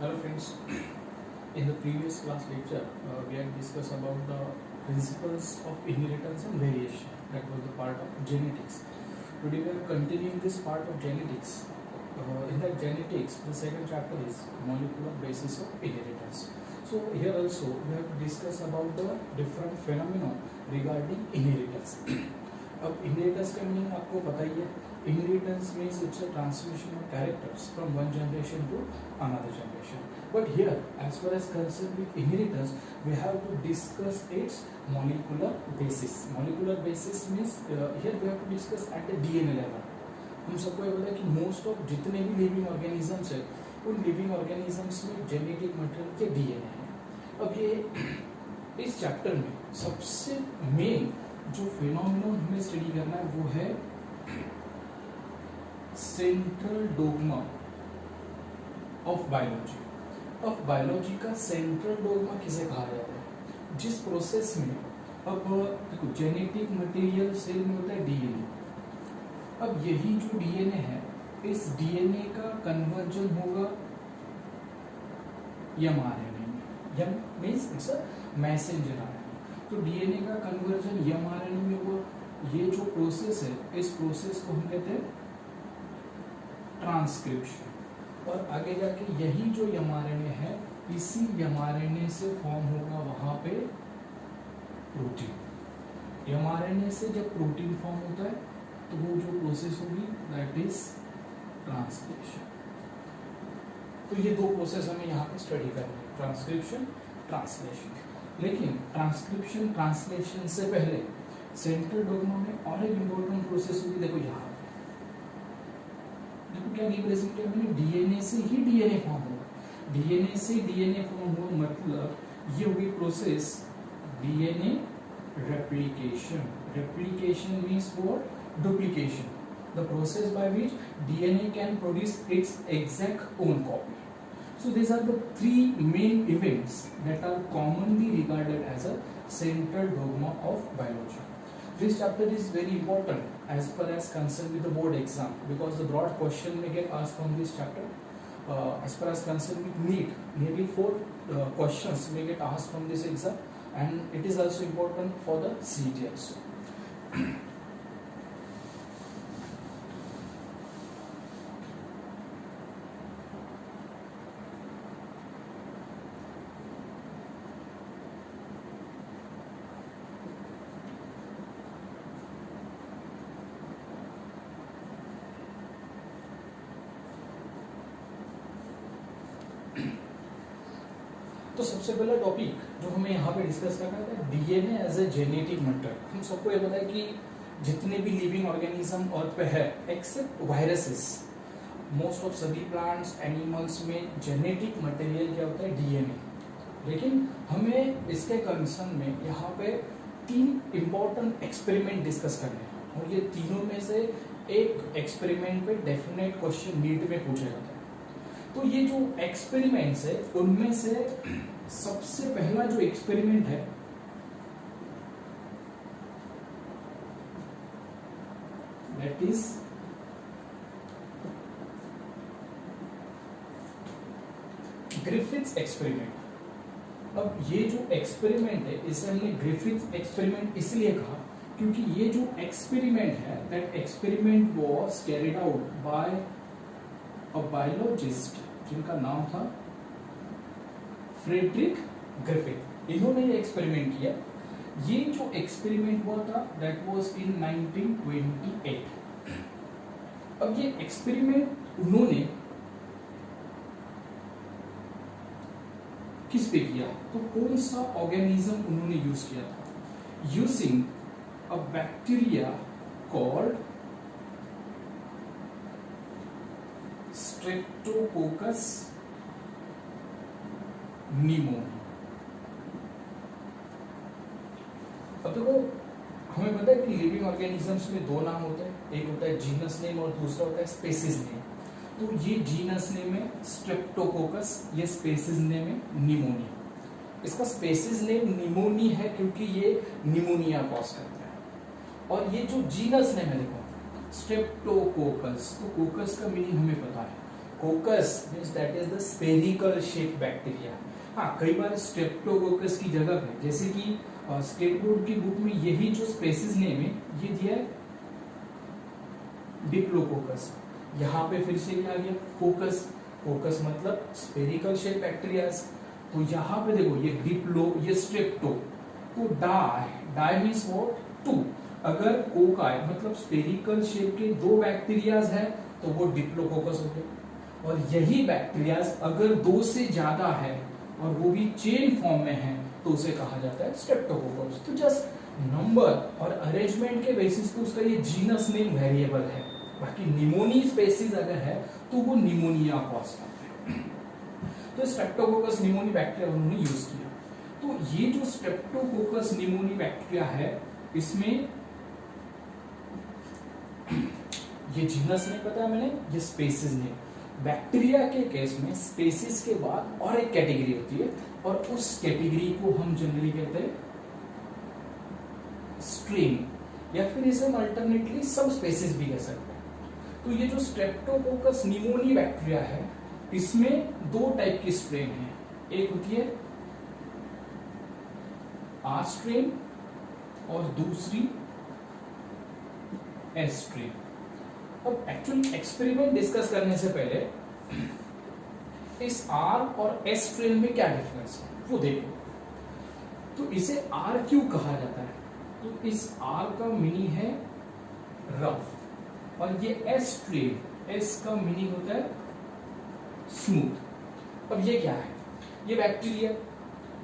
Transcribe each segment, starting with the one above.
Hello friends, in the previous class lecture we had discussed about the principles of inheritance and variation. That was the part of genetics. Today we are continuing this part of genetics. In that genetics, the second chapter is molecular basis of inheritance. So here also we have to discuss about the different phenomena regarding inheritance. अब inheritance का meaning आपको पता ही है. Inheritance means it's a transmission of characters from one generation to another generation. But here, as far as concerned with inheritance, we have to discuss its molecular basis. Molecular basis means here we have to discuss at the DNA level. हम सबको ये पता है कि most of जितने भी living organisms है उन लिविंग ऑर्गेनिजम्स में जेनेटिक मटेरियल के डीएनए है. अब ये इस चैप्टर में सबसे मेन जो फिनोमिनन हमें स्टडी करना है वो है सेंट्रल डोग्मा ऑफ बायोलॉजी. अब बायोलॉजी का सेंट्रल डोग्मा किसे कहा जाता है? जिस प्रोसेस में अब देखो जेनेटिक मटेरियल सेल में होता है डीएनए. अब यही जो डीएनए है इस डीएनए का कन्वर्जन होगा एमआरएनए में. M means it's a messenger RNA. तो डीएनए का कन्वर्जन एमआरएनए में हुआ. ये जो प्रोसेस है इस प्रोसेस को हम कहते हैं ट्रांसक्रिप्शन. और आगे जाके यही जो एमआरएनए है इसी एमआरएनए से फॉर्म होगा वहां पे प्रोटीन. एमआरएनए से जब प्रोटीन फॉर्म होता है तो वो जो प्रोसेस होगी दैट इज ट्रांसक्रिप्शन. तो ये दो प्रोसेस हमें यहाँ पे स्टडी करनी है, ट्रांसक्रिप्शन ट्रांसलेशन. लेकिन ट्रांसक्रिप्शन ट्रांसलेशन से पहले सेंट्रल डोग्मा में और एक इम्पोर्टेंट प्रोसेस होगी. देखो यहाँ देखो क्या रिप्रेजेंट किया मैंने, डीएनए से ही डीएनए फॉर्म होगा. डीएनए से डीएनए फॉर्म हुआ मतलब ये होगी process DNA replication. Replication means what? Duplication, the process by which DNA can produce its exact own copy. So these are the three main events that are commonly regarded as a central dogma of biology. This chapter is very important as far as concerned with the board exam because the broad question may get asked from this chapter. As far as concerned with NEET, nearly 4 questions may get asked from this exam, and it is also important for the CET also. तो सबसे पहला topic जो हमें यहाँ पे discuss करना है DNA as a genetic material. हम सबको ये पता है कि जितने भी लिविंग ऑर्गेनिज्म अर्थ पे है एक्सेप्ट वायरसेस, मोस्ट ऑफ सभी प्लांट्स एनिमल्स में जेनेटिक मटेरियल क्या होता है? डीएनए. लेकिन हमें इसके कंसर्न में यहाँ पे 3 इंपॉर्टेंट एक्सपेरिमेंट डिस्कस करने हैं और ये तीनों में से एक एक्सपेरिमेंट पे डेफिनेट क्वेश्चन नीट में पूछा जाता है. तो ये जो एक्सपेरिमेंट्स है उनमें से सबसे पहला जो एक्सपेरिमेंट है दैट इज ग्रिफिथ्स एक्सपेरिमेंट. अब ये जो एक्सपेरिमेंट है इसे हमने ग्रिफिथ्स एक्सपेरिमेंट इसलिए कहा क्योंकि ये जो एक्सपेरिमेंट है that experiment was carried out by a biologist जिनका नाम था फ्रेडरिक ग्रिफिथ. इन्होंने ये एक्सपेरिमेंट किया. ये जो एक्सपेरिमेंट हुआ था दैट वाज इन 1928. अब ये एक्सपेरिमेंट उन्होंने किस पे किया? तो कौन सा ऑर्गेनिज्म उन्होंने यूज किया था? Using a bacteria called Streptococcus pneumonia. अब देखो हमें पता है कि लिविंग ऑर्गेनिजम्स में 2 नाम होते हैं, एक होता है जीनस नेम और दूसरा होता है स्पीसीज नेम. तो ये जीनस नेम है स्ट्रेप्टोकोकस, ये स्पीसीज नेम है निमोनिया. इसका स्पीसीज नेम निमोनी है क्योंकि ये निमोनिया कॉज करता है. और ये जो जीनस नेम है देखो स्ट्रेप्टोकोकस, तो कोकस का मीनिंग हमें पता है. कोकस means that is the spherical shape bacteria. हाँ, कई बार स्ट्रेप्टोकोकस की जगह पे, जैसे कि स्टेट बोर्ड की बुक में यही जो स्पेसिस नेम है ये दिया है डिप्लोकोकस, यहाँ पे फिर से क्या आ गया कोकस। कोकस मतलब स्फेरिकल शेप बैक्टीरिया। तो यहाँ पे देखो ये डिप्लो, ये स्ट्रेप्टो, तो डाई मीन्स व्हाट 2। अगर कोकाई मतलब स्फेरिकल शेप के 2 बैक्टीरियाज है तो वो डिप्लोकोकस हो गया। और यही बैक्टीरियाज अगर 2 से ज्यादा है और वो भी चेन फॉर्म में है तो उसे कहा जाता है स्ट्रेप्टोकोकस। तो जस्ट नंबर और अरेंजमेंट के बेसिस पे उसका ये जीनस नेम वेरिएबल है। बाकी निमोनी स्पेसीज अगर है तो वो निमोनिया कॉज करते हैं। तो स्ट्रेप्टोकोकस निमोनी बैक्टीरिया उन्होंने यूज किया। तो ये जो स्ट्रेप्टोकोकस निमोनी बैक्टीरिया है इसमें ये जीनस नहीं पता मैंने, ये स्पेसीज ने। बैक्टीरिया के केस में स्पेसीज के बाद और एक कैटेगरी होती है और उस कैटेगरी को हम जनरली कहते हैं स्ट्रेन, या फिर इसे हम अल्टरनेटली सब स्पेसीज भी कह सकते हैं। तो ये जो स्ट्रेप्टोकोकस निमोनी बैक्टीरिया है इसमें 2 टाइप की स्ट्रेन है। एक होती है आर स्ट्रेन और दूसरी एस स्ट्रेन। अब एक्चुअली एक्सपेरिमेंट डिस्कस करने से पहले इस आर और एस स्ट्रेन में क्या डिफरेंस है वो देखो। तो इसे आर क्यों कहा जाता है? तो इस आर का मीनिंग है रफ और ये एस स्ट्रेन, एस का मीनिंग होता है स्मूथ। अब ये क्या है? ये बैक्टीरिया,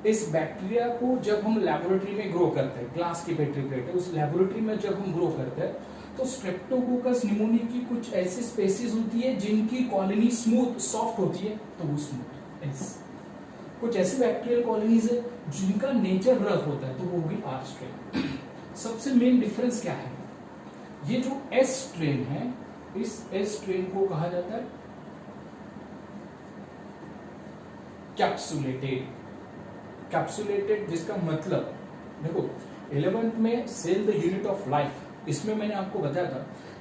इस बैक्टीरिया को जब हम लेबोरेटरी में ग्रो करते हैं, ग्लास की पेट्री प्लेट है, उस लेबोरेटरी में जब हम ग्रो करते हैं तो स्ट्रेप्टोकोकस निमोनी की कुछ ऐसी स्पेसीज होती है जिनकी कॉलोनी स्मूथ सॉफ्ट होती है तो वो स्मूथ एस। कुछ ऐसी बैक्टीरियल कॉलोनीज है जिनका नेचर रफ होता है तो वो भी आर स्ट्रेन। सबसे मेन डिफरेंस क्या है? ये जो एस स्ट्रेन है इस एस स्ट्रेन को कहा जाता है कैप्सुलेटेड। कैप्सुलेटेड जिसका मतलब देखो 11th में cell the unit of life, इसमें मैंने आपको बताया था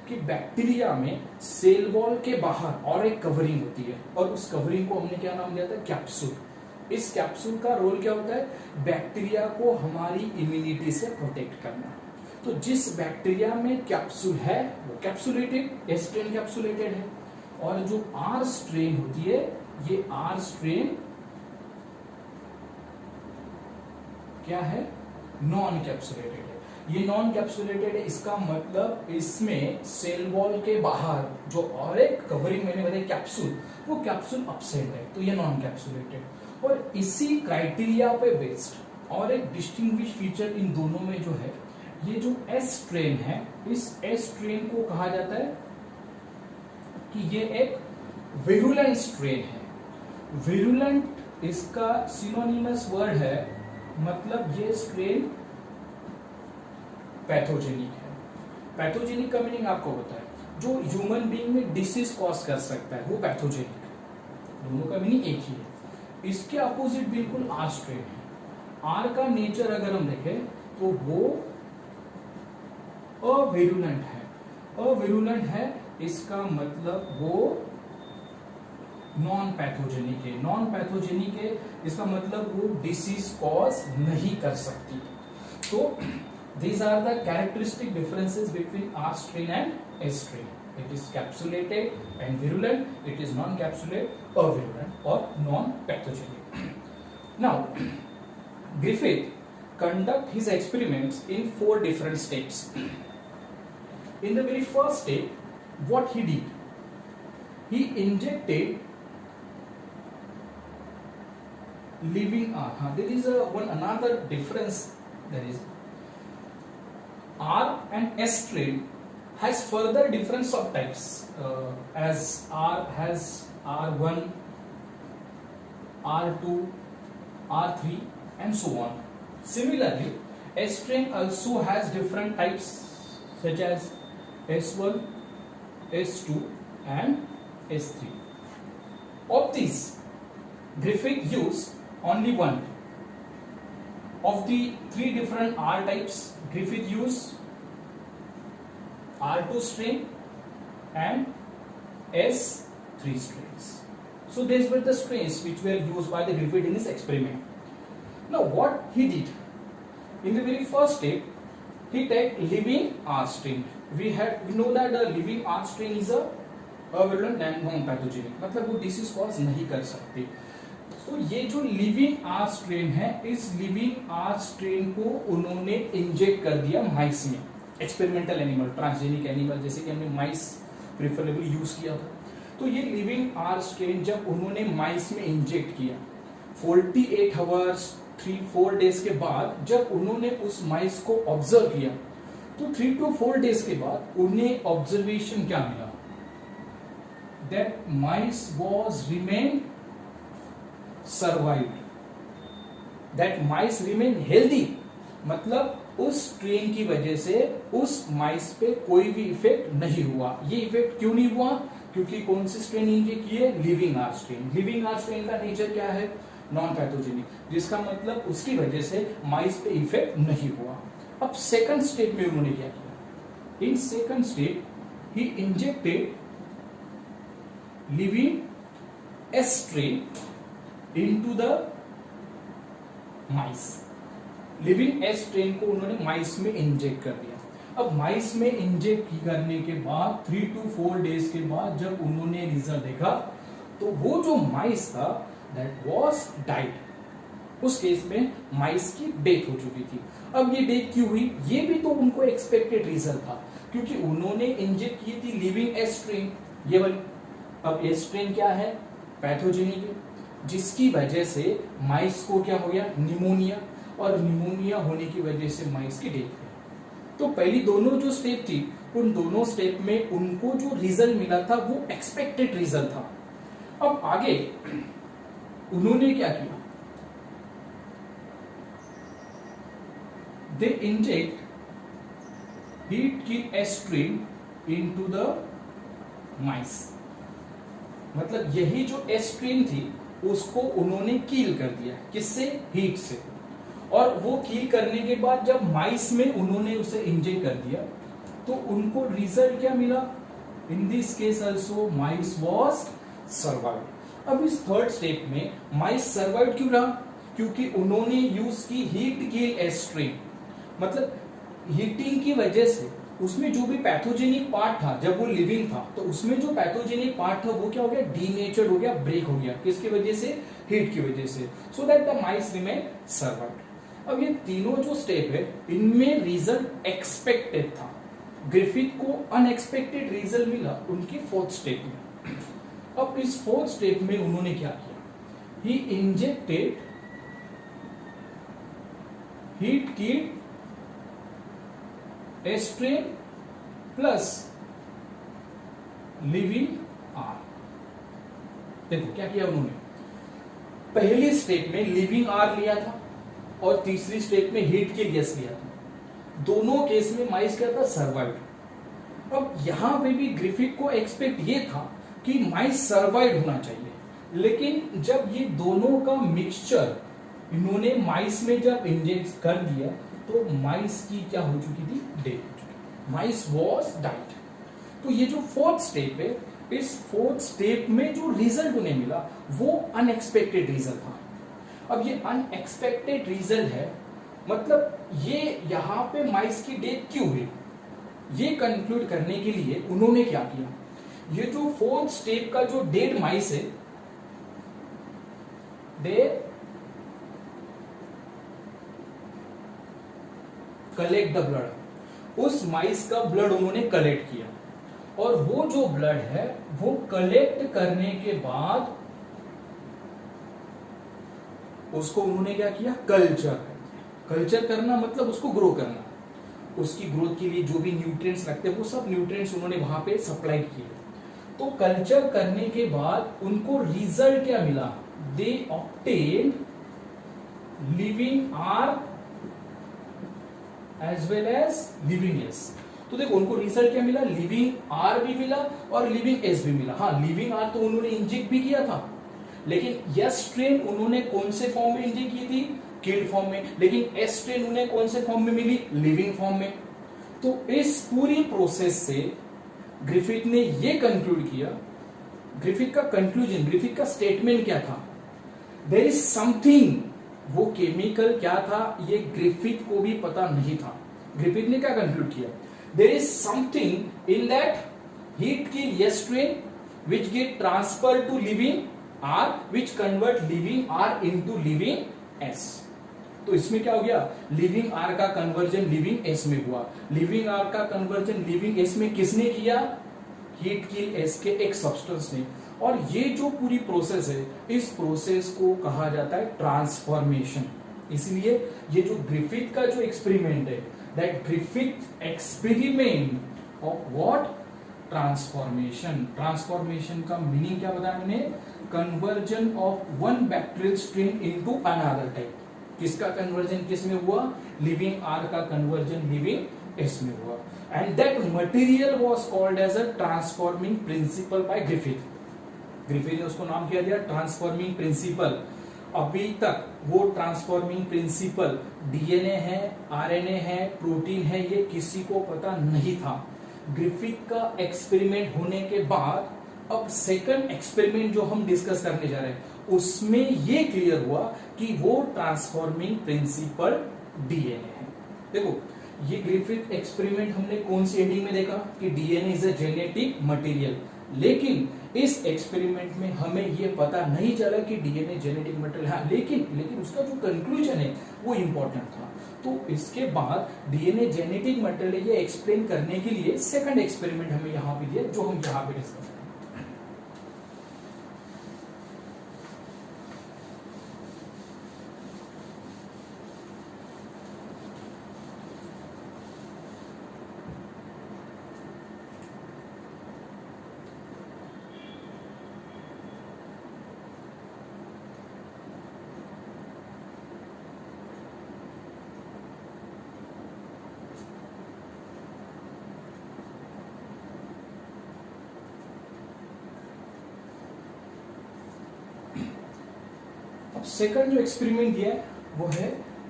कि बैक्टीरिया में सेल वॉल के बाहर और एक कवरिंग होती है और उस कवरिंग को हमने क्या नाम दिया था? कैप्सूल। इस कैप्सूल का रोल क्या होता है? बैक्टीरिया को हमारी इम्यूनिटी से प्रोटेक्ट करना। तो जिस बैक्टीरिया में कैप्सूल है वो कैप्सुलेटेड, एस स्ट्रेन कैप्सुलेटेड है। और जो आर स्ट्रेन होती है ये आर स्ट्रेन क्या है? नॉन कैप्सुलेटेड है। ये नॉन कैप्सुलेटेड है, इसका मतलब इसमें सेल वॉल के बाहर जो और एक कवरिंग मैंने बताई कैप्सूल, वो कैप्सूल अपसेंट है तो ये नॉन कैप्सुलेटेड। और इसी क्राइटेरिया पे बेस्ड और एक डिस्टिंग्विश फीचर इन दोनों में जो है, ये जो एस स्ट्रेन है इस एस स्ट्रेन को कहा जाता है कि ये एक विरुलेंट स्ट्रेन है। विरुलेंट इसका सिनोनिमस वर्ड है, मतलब ये स्ट्रेन पैथोजेनिक है। पैथोजेनिक का मीनिंग आपको पता है, जो ह्यूमन बीइंग में डिसीज कॉज कर सकता है वो पैथोजेनिक है। दोनों का मीनिंग एक ही है। इसके अपोजिट बिल्कुल आर स्ट्रेन है। आर का नेचर अगर हम देखें तो वो अविरुलेंट है। अविरुलेंट है इसका मतलब वो नॉन पैथोजेनिक है। नॉन पैथोजेनिक है इसका मतलब वो डिसीज कॉज नहीं कर सकती। तो these are the characteristic differences between R strain and S strain. It is capsulated and virulent. It is non-capsulated, avirulent or non-pathogenic. Now, Griffith conduct his experiments in 4 different steps. In the very first step, what he did? He injected living R. There is another difference. There is R and S strain has further difference of types, as R has R1, R2, R3 and so on. Similarly, S strain also has different types such as S1, S2 and S3. Of these, Griffith used only one. Of the 3 different R types, Griffith used R2 strain and S 3 strains. So these were the strains which were used by the Griffith in his experiment. Now what he did, in the very first step, he take living R strain. We know that the living R strain is a non-pathogenic, मतलब वो disease cause नहीं कर सकते. तो ये जो living R strain है, इस लिविंग आर स्ट्रेन को उन्होंने इंजेक्ट कर दिया माइस में, एक्सपेरिमेंटल एनिमल, ट्रांसजेनिक एनिमल, जैसे कि हमने माइस प्रेफरेबली यूज किया था. तो ये लिविंग आर स्ट्रेन जब उन्होंने माइस में इंजेक्ट किया 48 आवर्स 3-4 डेज के बाद, जब उन्होंने उस माइस को ऑब्जर्व किया तो 3 to 4 डेज के बाद उन्हें ऑब्जर्वेशन क्या मिला, that mice was remain survived, that mice remain healthy. मतलब उस स्ट्रेन की वजह से उस माइस पे कोई भी इफेक्ट नहीं हुआ. ये इफेक्ट क्यों नहीं हुआ, क्योंकि कौन सी स्ट्रेन इंजेक्ट की है, living R strain. Living R strain का नेचर क्या है, नॉन पैथोजेनिक, जिसका मतलब उसकी वजह से माइस पे इफेक्ट नहीं हुआ. अब सेकंड स्टेप में उन्होंने क्या किया, in second step he injected living S strain into the mice. Living S strain को उन्होंने माइस में इंजेक्ट कर दिया. अब माइस में इंजेक्ट करने के बाद 3 to 4 डेज के बाद जब उन्होंने रिजल्ट देखा तो वो जो माइस था दैट वाज डाइड. उस केस में माइस की डेथ हो चुकी थी. अब ये डेथ क्यों हुई, ये भी तो उनको एक्सपेक्टेड रिजल्ट था, क्योंकि उन्होंने इंजेक्ट की थी लिविंग एस स्ट्रेन, ये वाली. अब एस स्ट्रेन क्या है, पैथोजेनिक है, जिसकी वजह से माइस को क्या हो गया, निमोनिया, और निमोनिया होने की वजह से माइस की डेथ हुई. तो पहली दोनों जो स्टेप थी, उन दोनों स्टेप में उनको जो रिजल्ट मिला था वो एक्सपेक्टेड रिजल्ट था. अब आगे उन्होंने क्या किया, they inject heat kill S strain into the mice. मतलब यही जो एस्ट्रिन थी उसको उन्होंने कील कर दिया, किससे, हीट से. और वो कील करने के बाद जब माइस में उन्होंने उसे इंजेक्ट कर दिया तो उनको रिजल्ट क्या मिला, in this case also mice was survived. अब इस थर्ड स्टेप में माइस सर्वाइव्ड क्यों रहा, क्योंकि उन्होंने यूज की हीट किल एस्ट्रिन. मतलब हीटिंग की वजह से उसमें जो भी पैथोजेनिक पार्ट था, जब वो लिविंग था तो उसमें जो पैथोजेनिक पार्ट था वो क्या हो गया, डीनेचर्ड हो गया, ब्रेक हो गया. किसकी वजह से, हीट की वजह से. So that the mice remain survived. अब ये तीनों जो स्टेप है इनमें रिजल्ट एक्सपेक्टेड था. ग्रिफिथ को अनएक्सपेक्टेड रिजल्ट मिला उनकी फोर्थ स्टेप में. अब इस फोर्थ स्टेप में उन्होंने क्या किया, he injected heat kill S strain plus living R. देखो क्या किया उन्होंने, पहली स्टेप में लिविंग आर लिया था और तीसरी स्टेप में हीट किल गैस लिया था. दोनों केस में माइस क्या था, सर्वाइव्ड. अब यहां पे भी ग्रिफिथ को एक्सपेक्ट ये था कि माइस सर्वाइव्ड होना चाहिए, लेकिन जब ये दोनों का मिक्सचर इन्होंने माइस में जब इंजेक्ट कर दिया तो माइस की क्या हो चुकी थी, डेथ हो चुकी, माइस वॉज डाइड. तो ये जो फोर्थ स्टेप है, इस फोर्थ स्टेप में जो रिजल्ट उन्हें मिला वो अनएक्सपेक्टेड रिजल्ट था. अब ये अनएक्सपेक्टेड रिजल्ट है, मतलब ये यहां पे माइस की डेथ क्यों हुई, ये कंक्लूड करने के लिए उन्होंने क्या किया, ये जो फोर्थ स्टेप का जो डेड माइस है, दे कलेक्ट द ब्लड. उस माइस का ब्लड उन्होंने कलेक्ट किया और वो जो ब्लड है वो कलेक्ट करने के बाद उसको उन्होंने क्या किया, कल्चर. कल्चर करना मतलब उसको ग्रो करना. उसकी ग्रोथ के लिए जो भी न्यूट्रिएंट्स लगते हैं वो सब न्यूट्रिएंट्स उन्होंने वहां पे सप्लाई किए. तो कल्चर करने के बाद उनको रिजल्ट क्या मिला, they obtain living R as well as living S. तो देखो उनको रिजल्ट क्या मिला, लिविंग आर भी मिला और लिविंग एस भी मिला. हाँ, लिविंग आर तो उन्होंने इंजेक्ट भी किया था, लेकिन एस स्ट्रेन उन्होंने कौन से फॉर्म में इंजेक्ट की थी, किल्ड फॉर्म में. लेकिन एस स्ट्रेन उन्हें कौन से फॉर्म में मिली, लिविंग फॉर्म में. तो इस पूरी प्रोसेस से ग्रिफिथ ने ये कंक्लूड किया ग्रिफिथ का कंक्लूजन, ग्रिफिथ का स्टेटमेंट क्या था? देयर इज समथिंग, वो केमिकल क्या था ये ग्रिफिथ को भी पता नहीं था। ग्रिफिथ ने क्या कंक्लूड किया? There is something in that heat kill S strain which get transferred to living R which convert living R into living S। तो इसमें क्या हो गया? लिविंग R का कन्वर्जन लिविंग S में हुआ। लिविंग R का कन्वर्जन लिविंग S में किसने किया? हीट किल S के एक सब्सटेंस ने। और ये जो पूरी प्रोसेस है, इस प्रोसेस को कहा जाता है ट्रांसफॉर्मेशन। इसलिए ये जो ग्रिफिथ का जो एक्सपेरिमेंट है, that Griffith experiment of what? Transformation. Transformation का मीनिंग क्या बताया मैंने? Conversion of one bacterial strain into another type. किसका कन्वर्जन किस में हुआ? लिविंग आर का कन्वर्जन लिविंग एस में हुआ। And that material was called as a transforming principle by Griffith. Griffith ने उसको नाम क्या दिया? Transforming principle. अभी तक वो ट्रांसफॉर्मिंग प्रिंसिपल डीएनए है, आरएनए है, प्रोटीन है, ये किसी को पता नहीं था। ग्रिफिथ का एक्सपेरिमेंट होने के बाद अब सेकंड एक्सपेरिमेंट जो हम डिस्कस करने जा रहे हैं, उसमें ये क्लियर हुआ कि वो ट्रांसफॉर्मिंग प्रिंसिपल डीएनए है। देखो, ये ग्रिफिथ एक्सपेरिमेंट हमने कौन सी एंडिंग में देखा कि DNA is a genetic material, लेकिन इस एक्सपेरिमेंट में हमें ये पता नहीं चला कि डीएनए जेनेटिक मटेरियल है, लेकिन उसका जो कंक्लूजन है वो इंपॉर्टेंट था। तो इसके बाद डीएनए जेनेटिक मटेरियल ये एक्सप्लेन करने के लिए सेकंड एक्सपेरिमेंट हमें यहां पे दिया, जो हम यहां पे डिस्कस करेंगे। अब सेकंड जो एक्सपेरिमेंट दिया है वो है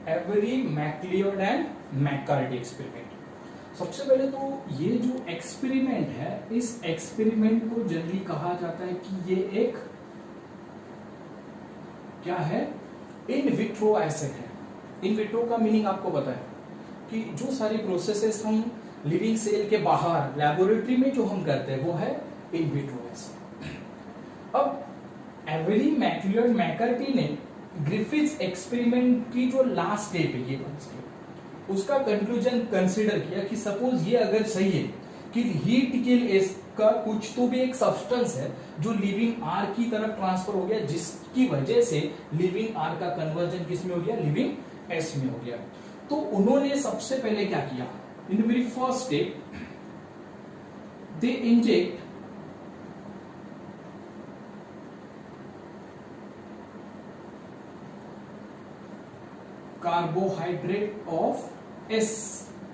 Avery MacLeod and McCarty experiment. सबसे पहले तो ये जो एक्सपेरिमेंट है, इस एक्सपेरिमेंट को जनरली कहा जाता है कि ये एक क्या है? इन विट्रो एसेड है। इन विट्रो का मीनिंग आपको पता है कि जो सारी प्रोसेसेस हम लिविंग सेल के बाहर लैबोरेटरी में जो हम करते हैं वो है इन विट्रो एसेड। अब एवरी मैक्लियोड मैककार्टी ने ग्रिफिथ्स एक्सपेरिमेंट की जो लास्ट स्टेप है, ये वाला स्टेप, उसका कंक्लूजन कंसीडर किया कि सपोज ये अगर सही है कि हीट किल एस का कुछ तो भी एक सब्सटेंस है जो लिविंग आर की तरफ ट्रांसफर हो गया, जिसकी वजह से लिविंग आर का कन्वर्जन किस में हो गया? लिविंग एस में हो गया। तो उन्होंने सबसे पहले क्या किया? In the very first step they inject carbohydrate of S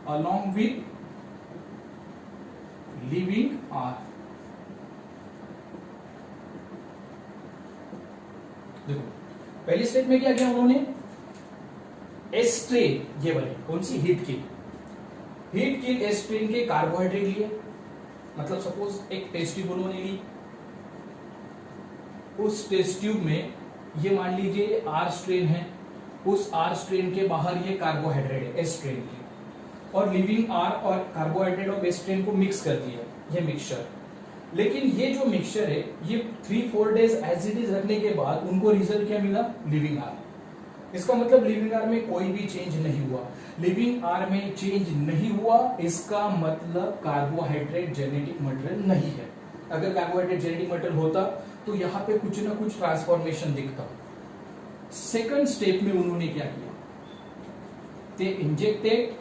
along with living R। देखो, पहली स्टेप में क्या किया उन्होंने? एस ट्रेन, ये वाली कौन सी? हीट किल एस ट्रेन के कार्बोहाइड्रेट लिए। मतलब सपोज एक टेस्ट ट्यूब उन्होंने ली, उस टेस्ट ट्यूब में ये मान लीजिए आर स्ट्रेन है, उस आर स्ट्रेन के बाहर ये कार्बोहाइड्रेट है एस स्ट्रेन के, और लिविंग आर और कार्बोहाइड्रेट ऑफ एस स्ट्रेन को मिक्स कर दिया, ये मिक्सचर। लेकिन ये जो मिक्सचर है ये 3-4 डेज एज इट इज रखने के बाद उनको रिजल्ट क्या मिला? Living R. इसका मतलब लिविंग आर में कोई भी चेंज नहीं हुआ। लिविंग आर में चेंज नहीं हुआ, इसका मतलब कार्बोहाइड्रेट जेनेटिक मटेरियल नहीं है। अगर कार्बोहाइड्रेट जेनेटिक मटेरियल होता तो यहाँ पे कुछ ना कुछ ट्रांसफॉर्मेशन दिखता। सेकंड स्टेप में उन्होंने क्या किया? They injected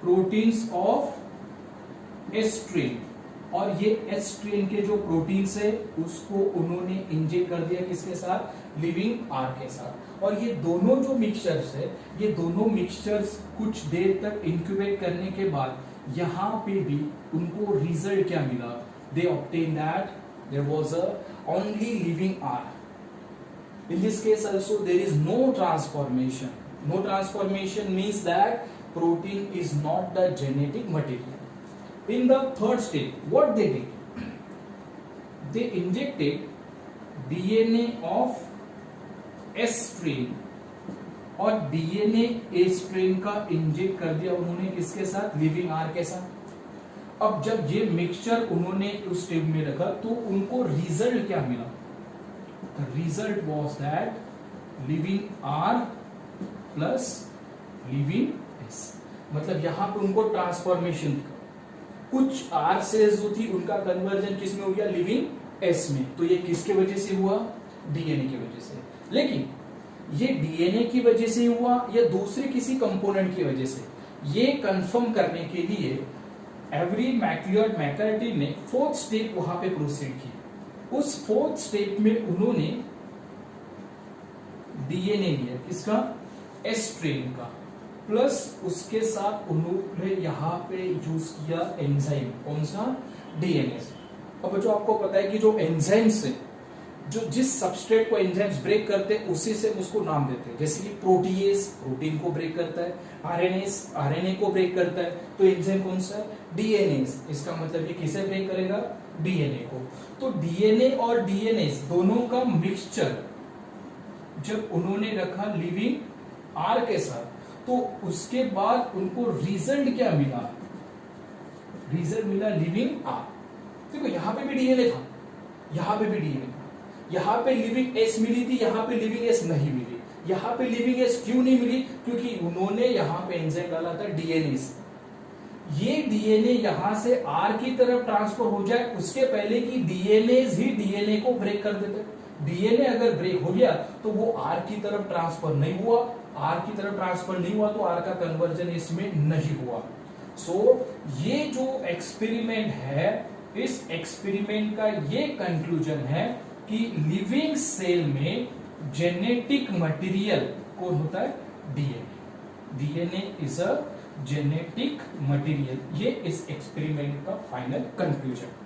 proteins of S strain, और ये एस स्ट्रेन के जो प्रोटीन्स है उसको उन्होंने इंजेक्ट कर दिया किसके साथ? लिविंग आर के साथ। और ये दोनों जो मिक्सचर्स है, ये दोनों मिक्सचर्स कुछ देर तक इंक्यूबेट करने के बाद यहाँ पे भी उनको रिजल्ट क्या मिला? They obtain that there was a only living R. In this case also there is no transformation. No transformation means that protein is not the genetic material. In the third step, what they did? They injected DNA of S strain और DNA a strain का inject कर दिया उन्होंने किसके साथ, living are के साथ। अब जब ये मिक्सचर उन्होंने उस ट्यूब में रखा तो उनको रिजल्ट क्या मिला, result was that living R plus living S. मतलब यहां पे उनको ट्रांसफॉर्मेशन दिखा, कुछ आर सेल्स जो थी उनका कन्वर्जन किस में हो गया, लिविंग एस में। तो ये किसके वजह से हुआ, डीएनए की वजह से। लेकिन ये डीएनए की वजह से हुआ या दूसरे किसी कंपोनेंट की वजह से, ये कंफर्म करने के लिए एवरी मैक्लियड मैकर्टी ने फोर्थ स्टेप वहां पे प्रोसीड की। उस फोर्थ स्टेप में उन्होंने डीएनए लिया किसका, एस स्ट्रेन का, प्लस उसके साथ उन्होंने यहां पे यूज किया एंजाइम, कौन सा, डीएनए। अब जो आपको पता है कि जो एंजाइम्स है, जो जिस सबस्ट्रेट को एंजाइम्स ब्रेक करते हैं उसी से उसको नाम देते हैं। जैसे कि प्रोटीएस प्रोटीन को ब्रेक करता है, आरएनएस आरएनए को ब्रेक करता है, तो एंजाइम कौन सा है, डीएनएस। इसका मतलब ये किसे ब्रेक करेगा, डीएनए को। तो डीएनए और डीएनएस दोनों का मिक्सचर जब उन्होंने रखा लिविंग आर के साथ, तो उसके बाद उनको रिजल्ट क्या मिला, रिजल्ट मिला लिविंग आर। देखो यहां पे भी डीएनए था, यहां पे भी डीएनए था, यहां पे लिविंग एस मिली थी, यहां पे लिविंग एस नहीं मिली। यहां पे लिविंग एस क्यों नहीं मिली, क्योंकि उन्होंने यहां पे एंजाइम डाला था डीएनए। ये डीएनए यहां से आर की तरफ ट्रांसफर हो जाए उसके पहले कि डीएनए ही डीएनए को ब्रेक कर देते। डीएनए अगर ब्रेक हो गया तो वो आर की तरफ ट्रांसफर नहीं हुआ, आर की तरफ ट्रांसफर नहीं हुआ तो आर का कन्वर्जन इसमें नहीं हुआ। सो ये जो एक्सपेरिमेंट है, इस एक्सपेरिमेंट का ये कंक्लूजन है कि लिविंग सेल में जेनेटिक मटेरियल कौन होता है, DNA. DNA is a genetic material. ये इस एक्सपेरिमेंट का फाइनल कंक्लूजन।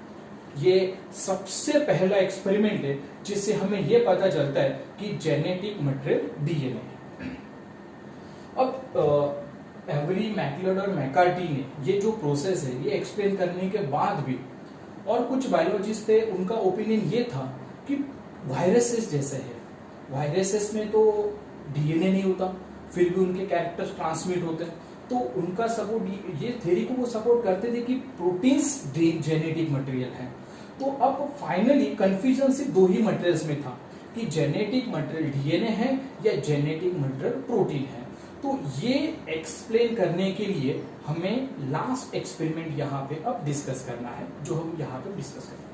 ये सबसे पहला एक्सपेरिमेंट है जिससे हमें यह पता चलता है कि जेनेटिक मटेरियल डीएनए है। अब एवरी मैक्लियड और मैकार्टी ने ये जो प्रोसेस है ये एक्सप्लेन करने के बाद भी और कुछ बायोलॉजिस्ट थे, उनका ओपिनियन ये था कि वायरसेस जैसे है, वायरसेस में तो डीएनए नहीं होता फिर भी उनके कैरेक्टर्स ट्रांसमिट होते हैं। तो उनका सपोर्ट, ये थ्योरी को वो सपोर्ट करते थे कि प्रोटीन्स जेनेटिक मटेरियल है। तो अब फाइनली कंफ्यूजन सिर्फ दो ही मटेरियल्स में था कि जेनेटिक मटेरियल डीएनए है या जेनेटिक मटेरियल प्रोटीन है। तो ये एक्सप्लेन करने के लिए हमें लास्ट एक्सपेरिमेंट यहाँ पे अब डिस्कस करना है, जो हम यहाँ पे डिस्कस करेंगे।